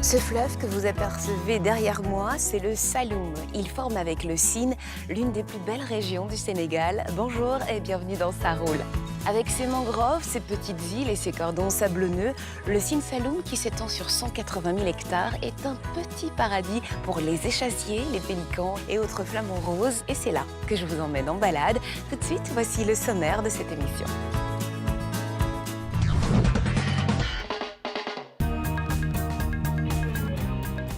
Ce fleuve que vous apercevez derrière moi, c'est le Saloum. Il forme avec le Sine l'une des plus belles régions du Sénégal. Bonjour et bienvenue dans Ça roule. Avec ses mangroves, ses petites îles et ses cordons sablonneux, le Sine Saloum, qui s'étend sur 180 000 hectares, est un petit paradis pour les échassiers, les pélicans et autres flamants roses. Et c'est là que je vous emmène en balade. Tout de suite, voici le sommaire de cette émission.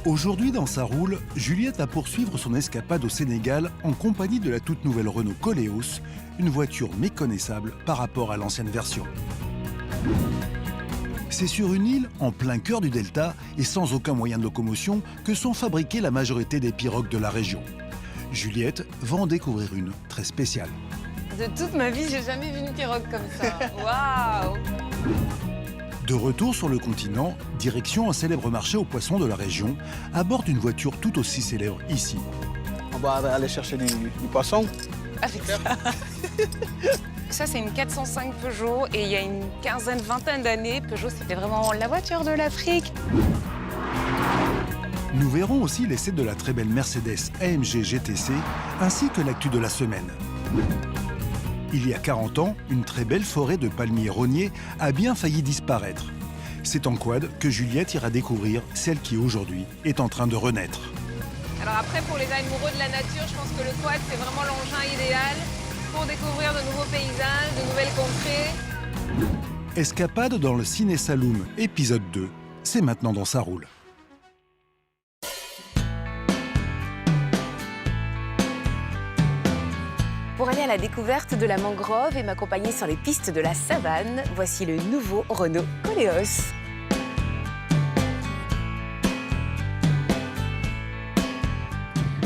Aujourd'hui dans Ça roule, Juliette va poursuivre son escapade au Sénégal en compagnie de la toute nouvelle Renault Koleos, une voiture méconnaissable par rapport à l'ancienne version. C'est sur une île en plein cœur du delta et sans aucun moyen de locomotion que sont fabriquées la majorité des pirogues de la région. Juliette va en découvrir une très spéciale. De toute ma vie, j'ai jamais vu une pirogue comme ça. Waouh! De retour sur le continent, direction un célèbre marché aux poissons de la région, à bord d'une voiture tout aussi célèbre ici. On va aller chercher du poisson. Avec ça. Ça, c'est une 405 Peugeot et il y a une quinzaine, vingtaine d'années, Peugeot, c'était vraiment la voiture de l'Afrique. Nous verrons aussi l'essai de la très belle Mercedes AMG GTC, ainsi que l'actu de la semaine. Il y a 40 ans, une très belle forêt de palmiers rogniers a bien failli disparaître. C'est en quad que Juliette ira découvrir celle qui aujourd'hui est en train de renaître. Alors après, pour les amoureux de la nature, je pense que le quad, c'est vraiment l'engin idéal pour découvrir de nouveaux paysages, de nouvelles contrées. Escapade dans le Sine Saloum, épisode 2. C'est maintenant dans Ça roule. Pour aller à la découverte de la mangrove et m'accompagner sur les pistes de la savane, voici le nouveau Renault Koleos.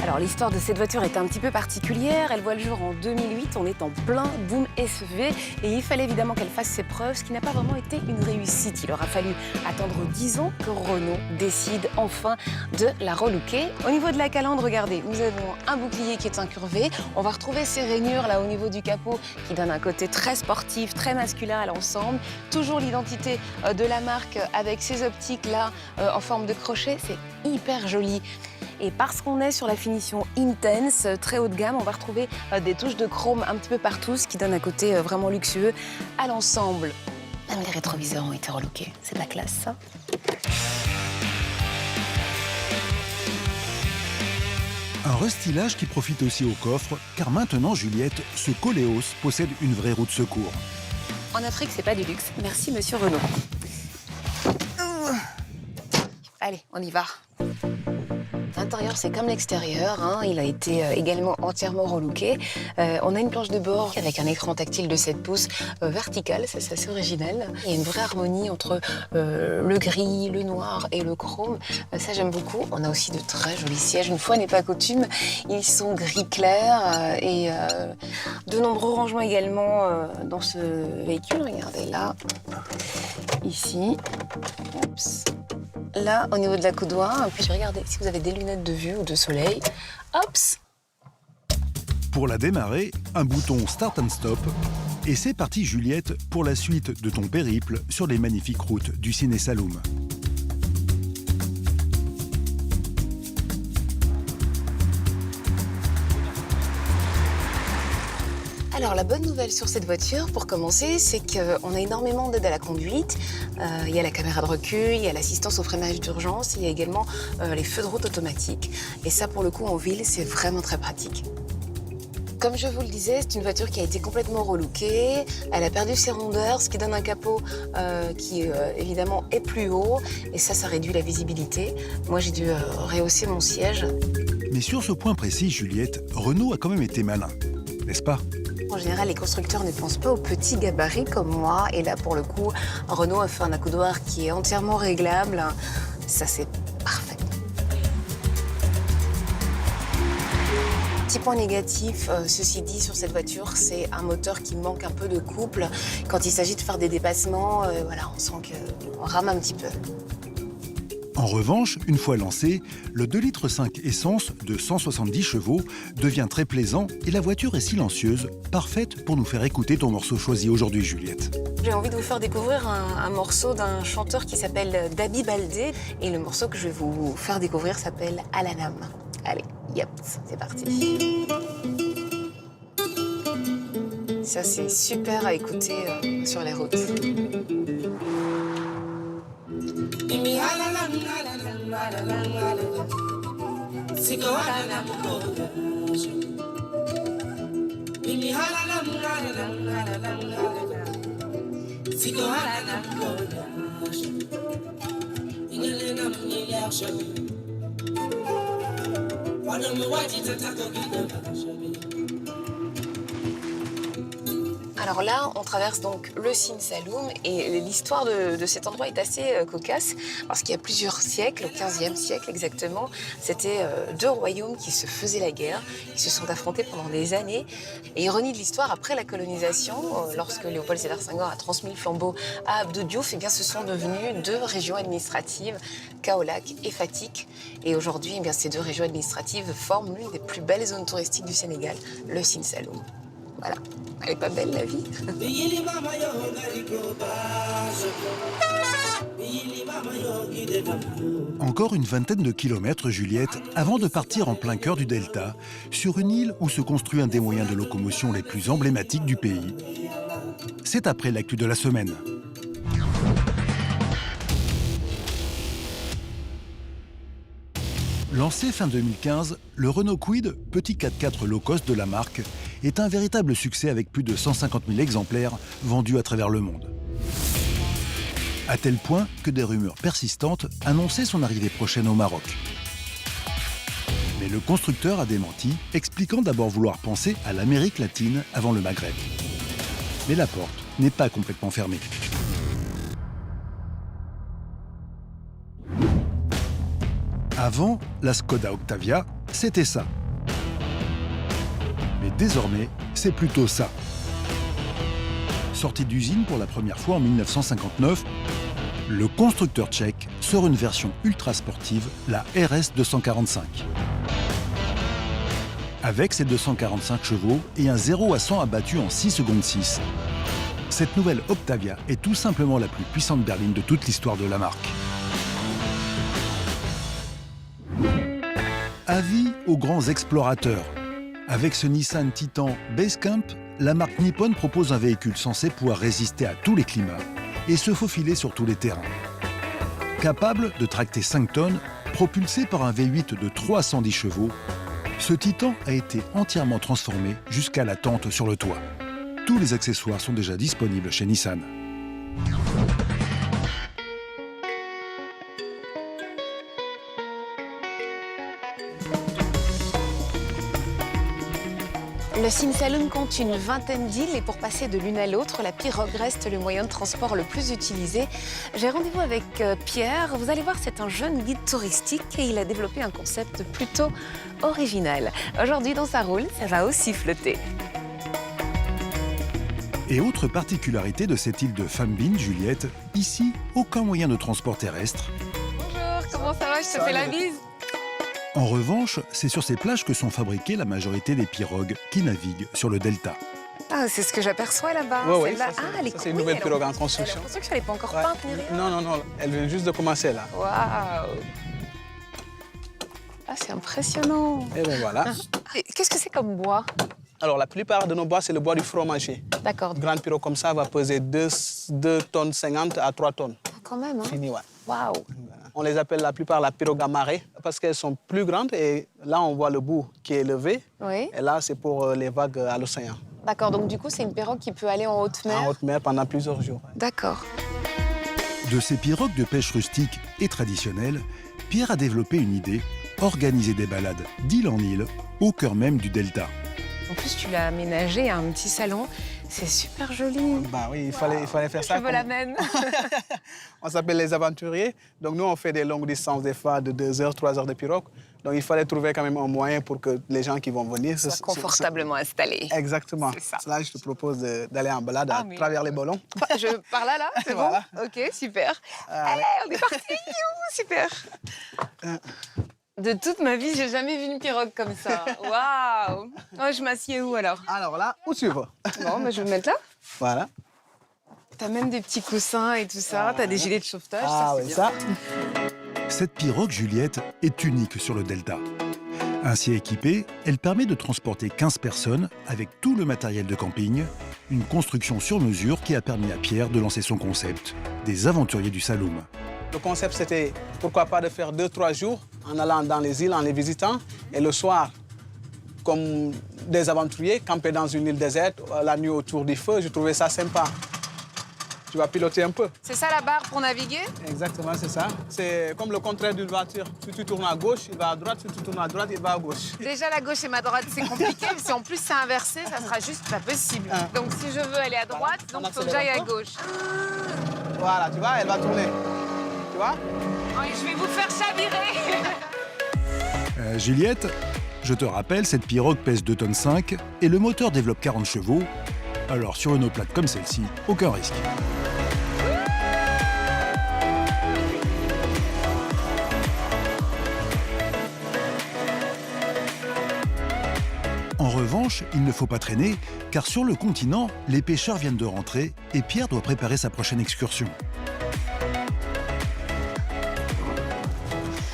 Alors l'histoire de cette voiture est un petit peu particulière. Elle voit le jour en 2008, on est en plein boom SUV et il fallait évidemment qu'elle fasse ses preuves, ce qui n'a pas vraiment été une réussite. Il aura fallu attendre 10 ans que Renault décide enfin de la relooker. Au niveau de la calandre, regardez, nous avons un bouclier qui est incurvé. On va retrouver ces rainures là au niveau du capot qui donnent un côté très sportif, très masculin à l'ensemble. Toujours l'identité de la marque avec ces optiques là en forme de crochet, c'est hyper joli. Et parce qu'on est sur la finition Intense, très haut de gamme, on va retrouver des touches de chrome un petit peu partout, ce qui donne un côté vraiment luxueux à l'ensemble. Même les rétroviseurs ont été relookés, c'est de la classe ça. Un restylage qui profite aussi au coffre, car maintenant Juliette, ce Koleos possède une vraie roue de secours. En Afrique, c'est pas du luxe. Merci, monsieur Renault. Allez, on y va. L'intérieur, c'est comme l'extérieur, hein. Il a été également entièrement relooké. On a une planche de bord avec un écran tactile de 7 pouces vertical, ça c'est assez original. Il y a une vraie harmonie entre le gris, le noir et le chrome. Ça j'aime beaucoup. On a aussi de très jolis sièges. Une fois n'est pas coutume, ils sont gris clair et de nombreux rangements également dans ce véhicule. Regardez là, ici. Oups. Là, au niveau de la coudoir, puis je vais regarder si vous avez des lunettes de vue ou de soleil. Hops! Pour la démarrer, un bouton Start and Stop. Et c'est parti Juliette pour la suite de ton périple sur les magnifiques routes du Sine Saloum. Alors la bonne nouvelle sur cette voiture, pour commencer, c'est qu'on a énormément d'aide à la conduite. Il y a la caméra de recul, il y a l'assistance au freinage d'urgence, il y a également les feux de route automatiques. Et ça, pour le coup, en ville, c'est vraiment très pratique. Comme je vous le disais, c'est une voiture qui a été complètement relookée. Elle a perdu ses rondeurs, ce qui donne un capot qui, évidemment, est plus haut. Et ça réduit la visibilité. Moi, j'ai dû rehausser mon siège. Mais sur ce point précis, Juliette, Renault a quand même été malin, n'est-ce pas ? En général, les constructeurs ne pensent pas aux petits gabarits comme moi. Et là, pour le coup, Renault a fait un accoudoir qui est entièrement réglable. Ça, c'est parfait. Petit point négatif, ceci dit, sur cette voiture, c'est un moteur qui manque un peu de couple. Quand il s'agit de faire des dépassements, voilà, on sent qu'on rame un petit peu. En revanche, une fois lancé, le 2,5 litres essence de 170 chevaux devient très plaisant et la voiture est silencieuse, parfaite pour nous faire écouter ton morceau choisi aujourd'hui, Juliette. J'ai envie de vous faire découvrir un morceau d'un chanteur qui s'appelle Dabi Baldé. Et le morceau que je vais vous faire découvrir s'appelle Alanam. Allez, yep, c'est parti. Ça, c'est super à écouter sur les routes. Alors là, on traverse donc le Sine Saloum et l'histoire de cet endroit est assez cocasse parce qu'il y a plusieurs siècles, au XVe siècle exactement, c'était deux royaumes qui se faisaient la guerre, qui se sont affrontés pendant des années. Et ironie de l'histoire, après la colonisation, lorsque Léopold Sédar Senghor a transmis le flambeau à Abdou Diouf, eh bien, ce sont devenues deux régions administratives, Kaolack et Fatick. Et aujourd'hui, eh bien, ces deux régions administratives forment l'une des plus belles zones touristiques du Sénégal, le Sine Saloum. Voilà. Elle est pas belle, la vie. Encore une vingtaine de kilomètres, Juliette, avant de partir en plein cœur du delta, sur une île où se construit un des moyens de locomotion les plus emblématiques du pays. C'est après l'actu de la semaine. Lancé fin 2015, le Renault Kwid, petit 4x4 low-cost de la marque, est un véritable succès avec plus de 150 000 exemplaires vendus à travers le monde. À tel point que des rumeurs persistantes annonçaient son arrivée prochaine au Maroc. Mais le constructeur a démenti, expliquant d'abord vouloir penser à l'Amérique latine avant le Maghreb. Mais la porte n'est pas complètement fermée. Avant, la Skoda Octavia, c'était ça. Mais désormais, c'est plutôt ça. Sorti d'usine pour la première fois en 1959, le constructeur tchèque sort une version ultra sportive, la RS 245. Avec ses 245 chevaux et un 0 à 100 abattu en 6 secondes 6. Cette nouvelle Octavia est tout simplement la plus puissante berline de toute l'histoire de la marque. Avis aux grands explorateurs. Avec ce Nissan Titan Basecamp, la marque nippone propose un véhicule censé pouvoir résister à tous les climats et se faufiler sur tous les terrains. Capable de tracter 5 tonnes, propulsé par un V8 de 310 chevaux, ce Titan a été entièrement transformé jusqu'à la tente sur le toit. Tous les accessoires sont déjà disponibles chez Nissan. Le Sine Saloum compte une vingtaine d'îles et pour passer de l'une à l'autre, la pirogue reste le moyen de transport le plus utilisé. J'ai rendez-vous avec Pierre. Vous allez voir, c'est un jeune guide touristique et il a développé un concept plutôt original. Aujourd'hui, dans sa roule, ça va aussi flotter. Et autre particularité de cette île de Fambine, Juliette, ici, aucun moyen de transport terrestre. Bonjour, comment ça va? Je te fais la bise. En revanche, c'est sur ces plages que sont fabriquées la majorité des pirogues qui naviguent sur le delta. Ah, c'est ce que j'aperçois là-bas. Oui, Celle-là. c'est une nouvelle pirogue en construction. Elle n'est pas encore peinte ni rien. Non, elle vient juste de commencer là. Waouh! Ah, c'est impressionnant. Et ben voilà. Qu'est-ce que c'est comme bois? Alors la plupart de nos bois, c'est le bois du fromager. D'accord. Une grande pirogue comme ça va peser 2 tonnes 50 à 3 tonnes. Quand même, hein? Fini, ouais. Waouh! On les appelle la plupart la pirogue à marée parce qu'elles sont plus grandes et là, on voit le bout qui est élevé. Oui. Et là, c'est pour les vagues à l'océan. D'accord, donc du coup, c'est une pirogue qui peut aller en haute mer? En haute mer pendant plusieurs jours. D'accord. De ces pirogues de pêche rustique et traditionnelles, Pierre a développé une idée, organiser des balades d'île en île, au cœur même du delta. En plus, tu l'as aménagé à un petit salon. C'est super joli. Bah oui, il fallait faire ça. Je veux la même. On s'appelle les aventuriers. Donc nous, on fait des longues distances, des fois de 2 heures, 3 heures de pirogue. Donc il fallait trouver quand même un moyen pour que les gens qui vont venir Soient confortablement installés. Exactement. C'est ça. Là, je te propose d'aller en balade à travers les ballons. Par là, c'est Voilà. bon? Ok, super. Allez, on est parti. Super. De toute ma vie, j'ai jamais vu une pirogue comme ça. Waouh. Oh, je m'assieds où alors? Alors là, où tu veux? Bon, bah, je vais me mettre là. Voilà. T'as même des petits coussins et tout ça. T'as des gilets de sauvetage. Ah c'est oui, bien. ça. Cette pirogue Juliette est unique sur le delta. Ainsi équipée, elle permet de transporter 15 personnes avec tout le matériel de camping, une construction sur mesure qui a permis à Pierre de lancer son concept, des aventuriers du Saloum. Le concept, c'était pourquoi pas de faire 2-3 jours en allant dans les îles, en les visitant, et le soir, comme des aventuriers, camper dans une île déserte, la nuit autour du feu. Je trouvais ça sympa. Tu vas piloter un peu. C'est ça la barre pour naviguer? Exactement, c'est ça. C'est comme le contraire d'une voiture. Si tu tournes à gauche, il va à droite. Si tu tournes à droite, il va à gauche. Déjà, la gauche et ma droite, c'est compliqué. Mais si en plus c'est inversé, ça sera juste pas possible. Donc si je veux aller à droite, donc il faut que j'aille à gauche. Voilà, tu vois, elle va tourner. Tu vois? Oh, je vais vous faire chavirer. Juliette, je te rappelle, cette pirogue pèse 2,5 tonnes et le moteur développe 40 chevaux. Alors sur une eau plate comme celle-ci, aucun risque. En revanche, il ne faut pas traîner, car sur le continent, les pêcheurs viennent de rentrer et Pierre doit préparer sa prochaine excursion.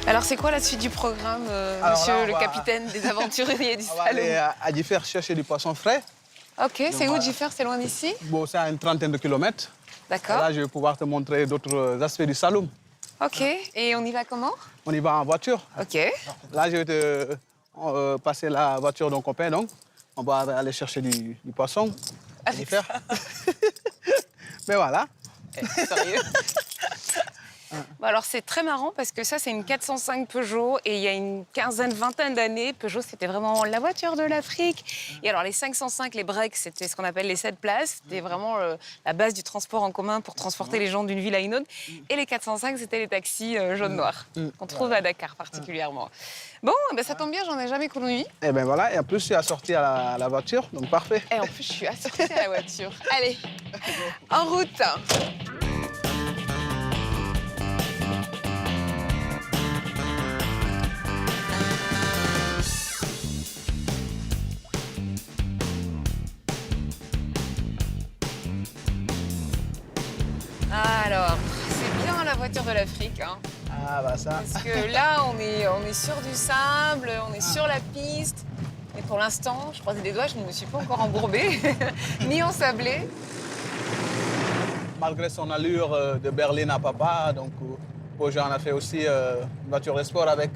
Alors c'est quoi la suite du programme, monsieur le capitaine des aventuriers du On va aller Saloum? à Differ chercher du poisson frais. Ok, c'est où Differ? C'est loin d'ici? Bon, c'est à une trentaine de kilomètres. D'accord. Là, je vais pouvoir te montrer d'autres aspects du Saloum. Ok, et on y va comment? On y va en voiture. Ok. Là, je vais te passer la voiture d'un copain, donc on va aller chercher du poisson. Avec Differ. Mais voilà. Sérieux? Bon, alors c'est très marrant parce que ça c'est une 405 Peugeot et il y a une quinzaine, vingtaine d'années, Peugeot c'était vraiment la voiture de l'Afrique. Et alors les 505, les breaks, c'était ce qu'on appelle les 7 places, c'était vraiment la base du transport en commun pour transporter les gens d'une ville à une autre. Et les 405, c'était les taxis jaune-noir qu'on trouve à Dakar particulièrement. Bon, ben ça tombe bien, j'en ai jamais connu. Et ben voilà, et en plus, je suis assorti à la voiture, donc parfait. Et en plus, je suis assortie à la voiture. Allez, en route. Alors, c'est bien la voiture de l'Afrique, hein. Ah bah ça. Parce que là, on est sur du sable, on est sur la piste. Mais pour l'instant, je croise des doigts, je ne me suis pas encore embourbée, ni ensablée. Malgré son allure de berline à papa, donc Peugeot en a fait aussi une voiture de sport avec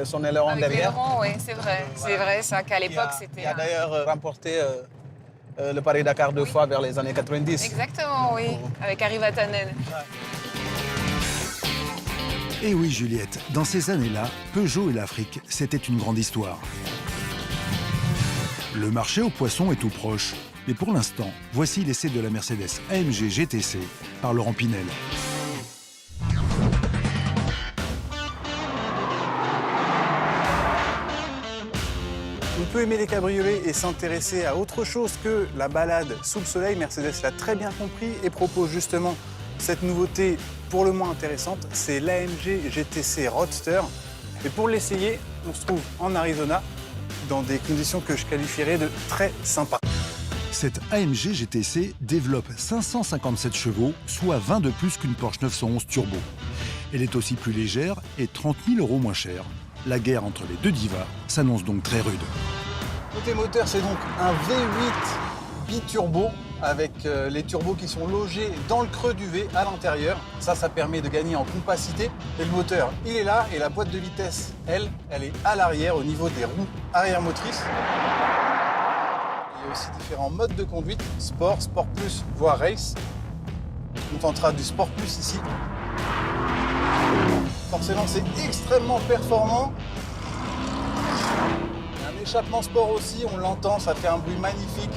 son aileron Avec derrière. l'aileron, oui, c'est vrai. C'est vrai, ça, qu'à l'époque, c'était... Il a d'ailleurs remporté le Paris-Dakar 2 fois vers les années 90. Exactement, oui, avec Harry Vatanen. Et oui Juliette, dans ces années-là, Peugeot et l'Afrique, c'était une grande histoire. Le marché aux poissons est tout proche, mais pour l'instant, voici l'essai de la Mercedes AMG GTC par Laurent Pinel. On peut aimer les cabriolets et s'intéresser à autre chose que la balade sous le soleil. Mercedes l'a très bien compris et propose justement cette nouveauté pour le moins intéressante, c'est l'AMG GTC Roadster. Et pour l'essayer, on se trouve en Arizona dans des conditions que je qualifierais de très sympas. Cette AMG GTC développe 557 chevaux, soit 20 de plus qu'une Porsche 911 Turbo. Elle est aussi plus légère et 30 000 € moins chère. La guerre entre les deux divas s'annonce donc très rude. Côté moteur, c'est donc un V8 biturbo avec les turbos qui sont logés dans le creux du V à l'intérieur. Ça permet de gagner en compacité. Et le moteur, il est là et la boîte de vitesse, elle est à l'arrière au niveau des roues arrière motrices. Il y a aussi différents modes de conduite, Sport, Sport Plus, voire Race. On tentera du Sport Plus ici. Forcément, c'est extrêmement performant. Il y a un échappement sport aussi, on l'entend, ça fait un bruit magnifique.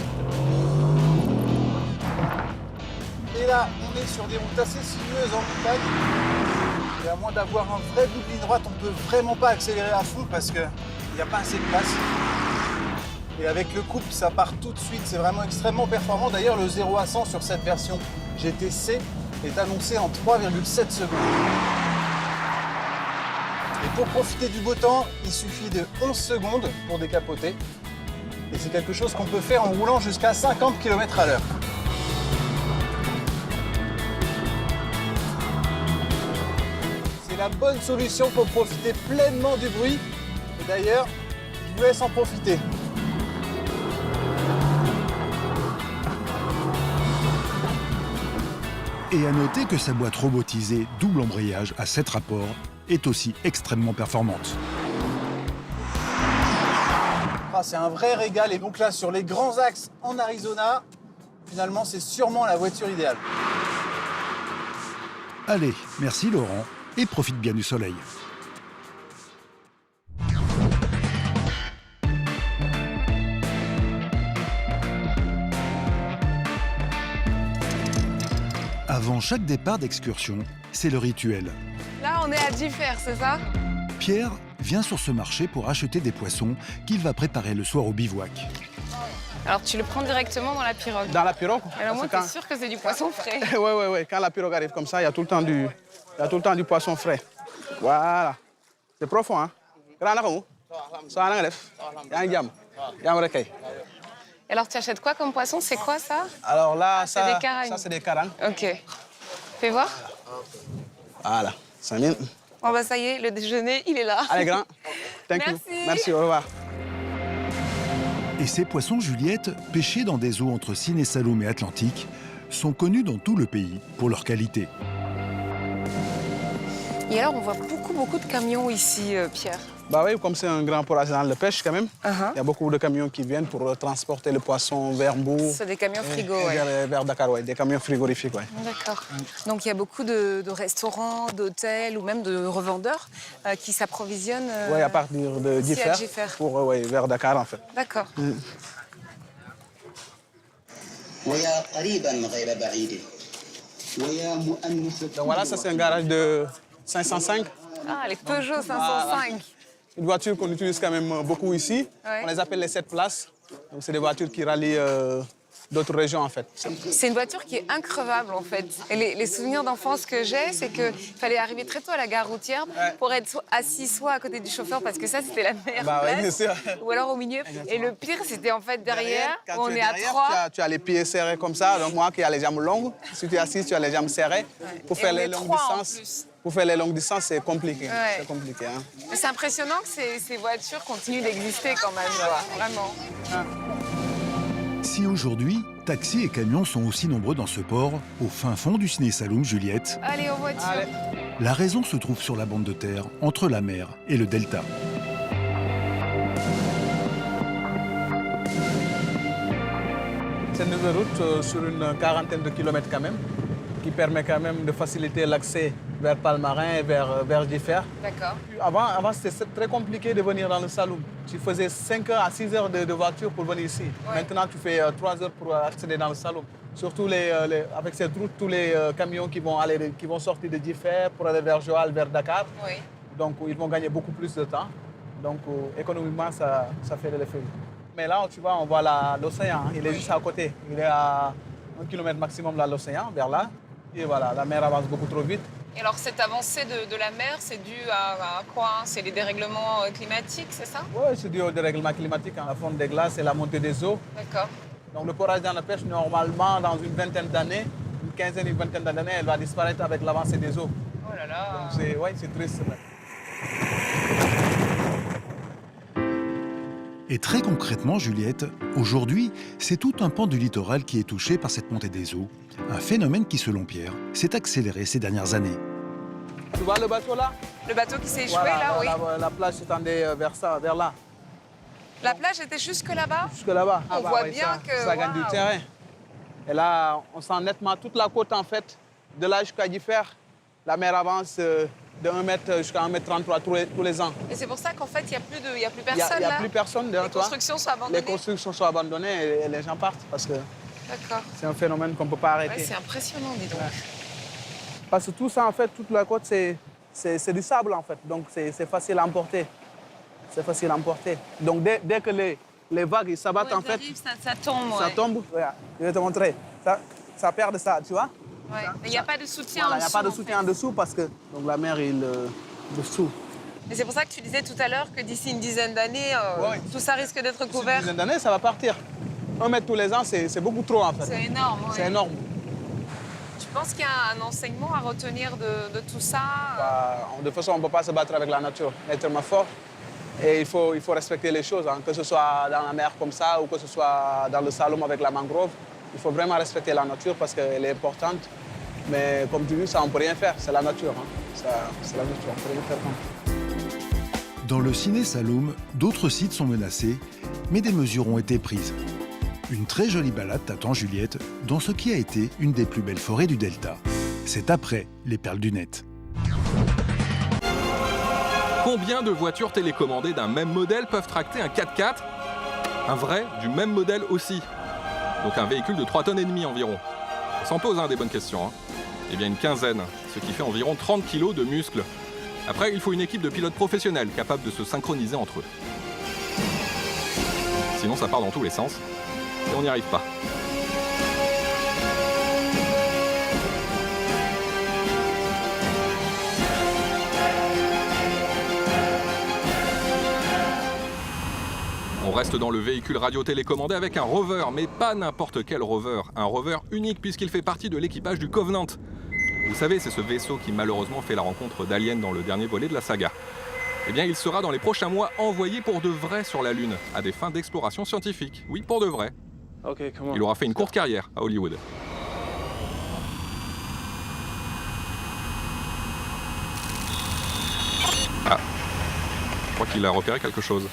voyez là, on est sur des routes assez sinueuses en montagne. Et à moins d'avoir un vrai bout de ligne droite, on ne peut vraiment pas accélérer à fond parce qu'il n'y a pas assez de place. Et avec le couple, ça part tout de suite. C'est vraiment extrêmement performant. D'ailleurs, le 0 à 100 sur cette version GTC est annoncé en 3,7 secondes. Et pour profiter du beau temps, il suffit de 11 secondes pour décapoter. Et c'est quelque chose qu'on peut faire en roulant jusqu'à 50 km à l'heure. C'est la bonne solution pour profiter pleinement du bruit. Et d'ailleurs, je vous laisse en profiter. Et à noter que sa boîte robotisée double embrayage à 7 rapports est aussi extrêmement performante. Ah, c'est un vrai régal. Et donc là, sur les grands axes en Arizona, finalement, c'est sûrement la voiture idéale. Allez, merci Laurent, et profite bien du soleil. Avant chaque départ d'excursion, c'est le rituel. Là, on est à Differ, c'est ça? Pierre vient sur ce marché pour acheter des poissons qu'il va préparer le soir au bivouac. Alors, tu le prends directement dans la pirogue. Dans la pirogue. Alors moi, t'es sûr que c'est du poisson frais? Oui. Quand la pirogue arrive comme ça, il y a tout le temps du poisson frais. Voilà. C'est profond, hein? Alors, tu achètes quoi comme poisson? C'est quoi ça? Alors là, c'est des caragnes. ça c'est des caragnes. Ok. Fais voir. Voilà. 5 000. Oh bah ça y est, le déjeuner, il est là. Allez, grand. Thank you. Merci. Merci, au revoir. Et ces poissons Juliette, pêchés dans des eaux entre Sinesaloum et Atlantique, sont connus dans tout le pays pour leur qualité. Et alors, on voit beaucoup de camions ici, Pierre. Bah oui, comme c'est un grand port artisanal de pêche quand même, Uh-huh. il y a beaucoup de camions qui viennent pour transporter le poisson vers Mbour. C'est des camions frigo, et ouais. vers Dakar, ouais, des camions frigorifiques, ouais. D'accord. Donc, il y a beaucoup de restaurants, d'hôtels ou même de revendeurs qui s'approvisionnent Oui, à partir de ici à Differ, Differ. pour vers Dakar en fait. D'accord. Donc voilà, ça c'est un garage de 505. Ah, les Peugeot 505. Une voiture qu'on utilise quand même beaucoup ici. Ouais. On les appelle les 7 places. Donc c'est des voitures qui rallient d'autres régions en fait. C'est une voiture qui est increvable en fait. Et les souvenirs d'enfance que j'ai, c'est qu'il fallait arriver très tôt à la gare routière pour être assis soit à côté du chauffeur parce que ça c'était la meilleure Bah ouais, place, bien sûr. ou alors au milieu. Et le pire c'était en fait derrière, Quand où on tu es est à derrière, 3. tu as les pieds serrés comme ça. Donc moi qui ai les jambes longues, si tu es assis, tu as les jambes serrées. Pour Et faire on les est longues 3 en distances. plus. Pour faire les longues distances, c'est compliqué. Ouais. C'est compliqué. Hein. Mais c'est impressionnant que ces voitures continuent d'exister quand même, vraiment. Si aujourd'hui, taxis et camions sont aussi nombreux dans ce port, au fin fond du Sinesaloum, Juliette, Allez, en voiture. Allez. la raison se trouve sur la bande de terre, entre la mer et le delta. C'est une nouvelle route sur une quarantaine de kilomètres quand même, qui permet quand même de faciliter l'accès vers Palmarin et vers Differ. D'accord. Avant c'était très compliqué de venir dans le Saloum. Tu faisais 5 heures à 6 heures de voiture pour venir ici. Ouais. Maintenant, tu fais 3 heures pour accéder dans le Saloum. Surtout avec cette route, tous les camions qui vont sortir de Differ pour aller vers Joal, vers Dakar. Oui. Donc, ils vont gagner beaucoup plus de temps. Donc, économiquement, ça fait l'effet. Mais là, tu vois, on voit l'océan. Il est juste à côté. Il est à 1 km maximum de l'océan, vers là. Et voilà, la mer avance beaucoup trop vite. Et alors, cette avancée de la mer, c'est dû à quoi? C'est les dérèglements climatiques, c'est ça? Oui, c'est dû au dérèglement climatique, la fonte des glaces et la montée des eaux. D'accord. Donc, le porage dans la pêche, normalement, dans une vingtaine d'années, une quinzaine, une vingtaine d'années, elle va disparaître avec l'avancée des eaux. Oh là là. Donc, c'est triste. Et très concrètement, Juliette, aujourd'hui, c'est tout un pan du littoral qui est touché par cette montée des eaux. Un phénomène qui, selon Pierre, s'est accéléré ces dernières années. Tu vois le bateau là? Le bateau qui s'est échoué, Voilà, là, oui. la plage s'étendait vers là. La plage était jusque là-bas? Jusque là-bas. On voit bien que... Ça gagne du waouh. terrain. Et là, on sent nettement toute la côte, en fait, de là jusqu'à Differ. La mer avance de 1 mètre jusqu'à 1,33 m tous les ans. Et c'est pour ça qu'en fait, il n'y a plus Il personne n'y a là? plus personne derrière Les toi. constructions sont abandonnées? Les constructions sont abandonnées et les gens partent parce que D'accord. C'est un phénomène qu'on ne peut pas arrêter. Ouais, c'est impressionnant, dis donc. Parce que tout ça, en fait, toute la côte, c'est du sable, en fait. Donc, c'est facile à emporter. C'est facile à emporter. Donc, dès que les vagues ils s'abattent, Ouais, en fait, arrive, ça tombe. ça tombe. Regarde, je vais te montrer. Ça perd de ça, tu vois. Ouais. Il n'y a pas de soutien Voilà, en il n'y a dessous. pas de soutien en dessous parce que donc, la mer, il dessous. Et c'est pour ça que tu disais tout à l'heure que d'ici une dizaine d'années, Ouais. tout ça risque d'être D'ici une couvert. dizaine d'années, ça va partir. 1 mètre tous les ans, c'est beaucoup trop, en fait. C'est énorme. Ouais. C'est énorme. Tu penses qu'il y a un enseignement à retenir de tout ça De toute façon, on ne peut pas se battre avec la nature. Elle est tellement forte. Et il faut respecter les choses, hein. Que ce soit dans la mer comme ça ou que ce soit dans le Saloum avec la mangrove. Il faut vraiment respecter la nature parce qu'elle est importante. Mais comme tu dis, ça, on ne peut rien faire. C'est la nature. Hein. C'est la nature, on ne peut rien faire. Hein. Dans le Ciné Saloum, d'autres sites sont menacés, mais des mesures ont été prises. Une très jolie balade t'attend, Juliette, dans ce qui a été une des plus belles forêts du Delta. C'est après les perles du net. Combien de voitures télécommandées d'un même modèle peuvent tracter un 4x4 ? Un vrai, du même modèle aussi. Donc un véhicule de 3,5 tonnes environ. On s'en pose des bonnes questions. Eh bien une quinzaine, ce qui fait environ 30 kilos de muscles. Après, il faut une équipe de pilotes professionnels capables de se synchroniser entre eux. Sinon ça part dans tous les sens et on n'y arrive pas. On reste dans le véhicule radio-télécommandé avec un rover, mais pas n'importe quel rover. Un rover unique puisqu'il fait partie de l'équipage du Covenant. Vous savez, c'est ce vaisseau qui malheureusement fait la rencontre d'aliens dans le dernier volet de la saga. Eh bien, il sera dans les prochains mois envoyé pour de vrai sur la Lune, à des fins d'exploration scientifique. Oui, pour de vrai. Il aura fait une courte carrière à Hollywood. Ah, je crois qu'il a repéré quelque chose.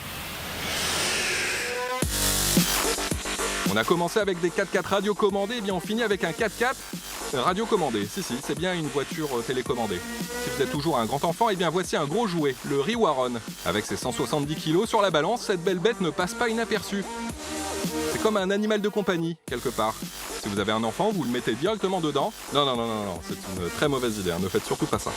On a commencé avec des 4x4 radiocommandés, et bien on finit avec un 4x4 radiocommandé. Si, c'est bien une voiture télécommandée. Si vous êtes toujours un grand enfant, et bien voici un gros jouet, le Riwaron. Avec ses 170 kg sur la balance, cette belle bête ne passe pas inaperçue. C'est comme un animal de compagnie, quelque part. Si vous avez un enfant, vous le mettez directement dedans. Non, c'est une très mauvaise idée, ne faites surtout pas ça.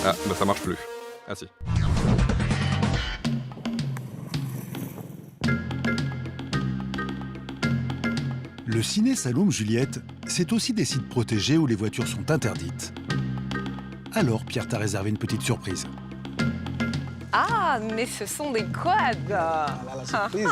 Ah, bah ça marche plus. Ah si. Le Ciné Saloum, Juliette, c'est aussi des sites protégés où les voitures sont interdites. Alors, Pierre t'a réservé une petite surprise. Ah, mais ce sont des quads. Ah, là, la surprise.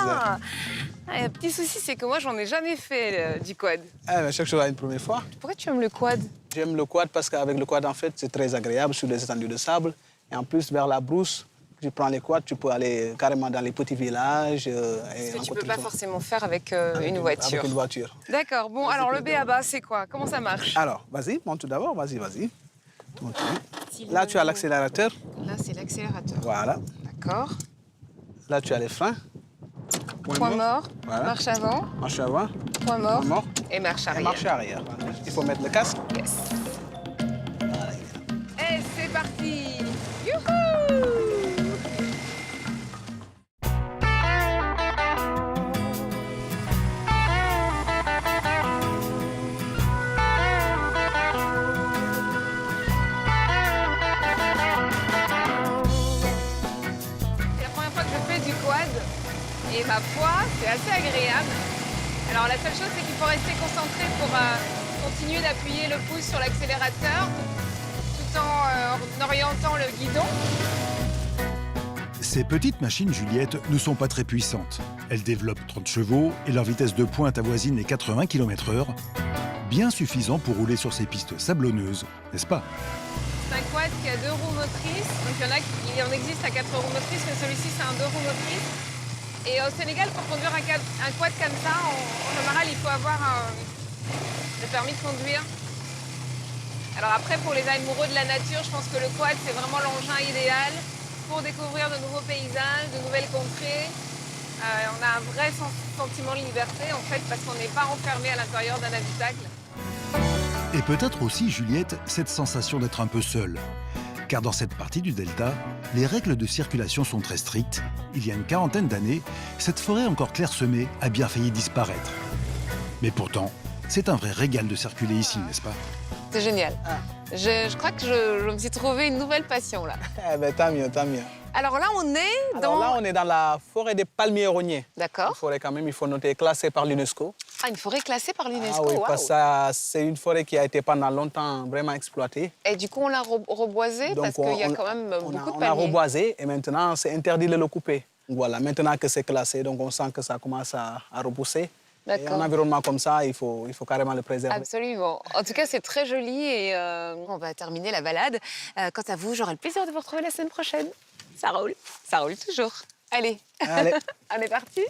Un petit souci, c'est que moi, j'en ai jamais fait du quad. Mais chaque chose a une première fois. Pourquoi tu aimes le quad? J'aime le quad parce qu'avec le quad, en fait, c'est très agréable sur les étendues de sable. Et en plus, vers la brousse, tu prends les quads, tu peux aller carrément dans les petits villages. Ce que tu ne peux pas forcément faire avec une voiture. Avec une voiture. D'accord. Bon, alors le B.A.-ba, c'est quoi? Comment ça marche? Alors, vas-y, monte tout d'abord, vas-y. Monte. Là, tu as l'accélérateur. Là, c'est l'accélérateur. Voilà. D'accord. Là, tu as les freins. Point mort. Voilà. Marche avant. Marche avant. Point mort. Point mort. Et marche Et arrière. marche arrière. Il faut mettre le casque. Yes. Et c'est parti. Youhou! C'est la première fois que je fais du quad et ma foi, c'est assez agréable. Alors la seule chose, c'est qu'il faut rester concentré pour continuer d'appuyer le pouce sur l'accélérateur tout en orientant le guidon. Ces petites machines, Juliette, ne sont pas très puissantes. Elles développent 30 chevaux et leur vitesse de pointe avoisine les 80 km/h, bien suffisant pour rouler sur ces pistes sablonneuses, n'est-ce pas? C'est un quad qui a 2 roues motrices, donc il en existe à 4 roues motrices, mais celui-ci c'est un 2 roues motrices. Et au Sénégal, pour conduire un quad comme ça, en général, il faut avoir le permis de conduire. Alors après, pour les amoureux de la nature, je pense que le quad, c'est vraiment l'engin idéal pour découvrir de nouveaux paysages, de nouvelles contrées. On a un vrai sentiment de liberté, en fait, parce qu'on n'est pas enfermé à l'intérieur d'un habitacle. Et peut-être aussi, Juliette, cette sensation d'être un peu seule. Car dans cette partie du delta, les règles de circulation sont très strictes. Il y a une quarantaine d'années, cette forêt encore clairsemée a bien failli disparaître. Mais pourtant, c'est un vrai régal de circuler ici, n'est-ce pas? C'est génial. Je crois que je me suis trouvé une nouvelle passion là. Eh ben, tant mieux, tant mieux. Alors là, on est dans... Alors là, on est dans la forêt des palmiers rogniers. Une D'accord. forêt quand même, il faut noter, classée par l'UNESCO. Ah, une forêt classée par l'UNESCO. Ah oui, waouh. parce que c'est une forêt qui a été pendant longtemps vraiment exploitée. Et du coup, on l'a reboisée parce qu'il y a quand même beaucoup de On a palmiers. reboisé et maintenant, c'est interdit de le couper. Voilà, maintenant que c'est classé, donc on sent que ça commence à repousser. Et D'accord. un environnement comme ça, il faut carrément le préserver. Absolument. En tout cas, c'est très joli et on va terminer la balade. Quant à vous, j'aurai le plaisir de vous retrouver la semaine prochaine. Ça roule toujours. Allez, Allez. on est parti.